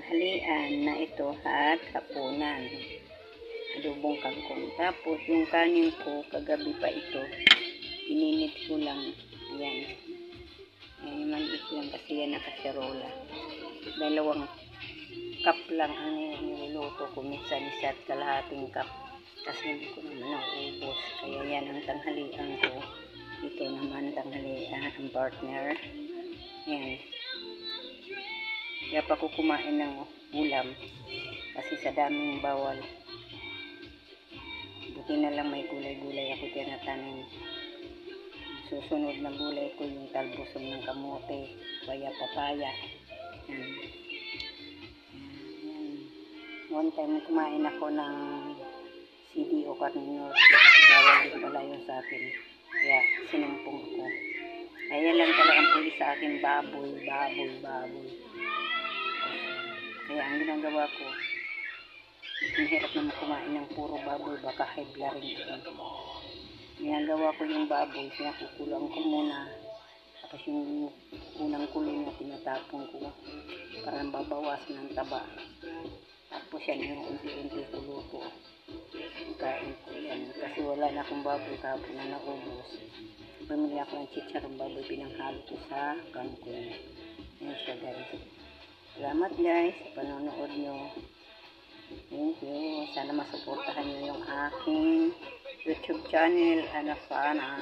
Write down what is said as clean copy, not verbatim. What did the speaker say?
tanghalian na ito at hapunan. Adobong kangkong. Tapos yung kanin ko, kagabi pa ito, ininit ko lang. Ayan. Maliit lang kasi yan na kaserola. 2 cup lang ang niluluto ko. Minsan isa't kalahating cup. Kasi hindi ko naman nauubos. Kaya yan ang tanghalian ko. Ito naman tanghalian ang partner. Ayan. Kaya pa ko kumain ng ulam. Kasi sa daming bawal. Buti na lang may gulay-gulay ako tinatanim. Susunod na gulay ko yung talbosong ng kamote, kaya papaya. Yan. One time kumain ako ng CDO Carnivore. Bawal din pala yun sa akin. Kaya sinumpong ako. Kaya lang talaga ang puli sa akin, baboy. Kaya ang ginagawa ko, mahirap naman kumain ng puro baboy, baka high blood rin ako. Ginagawa ko yung baboy, pinakukulang ko muna. Tapos yung unang kulo na tinatapon ko para babawasan ng taba. Tapos yan yung unti-unti ko luto. Kain ko yan. Kasi wala na akong baboy kahapon na naubos. Bumili ako ng chicharong baboy, pinanghalo ko sa kangkong. Yan siya guys. Salamat guys sa panonood nyo. Thank you. Sana masuportahan nyo yung aking YouTube channel. Sana.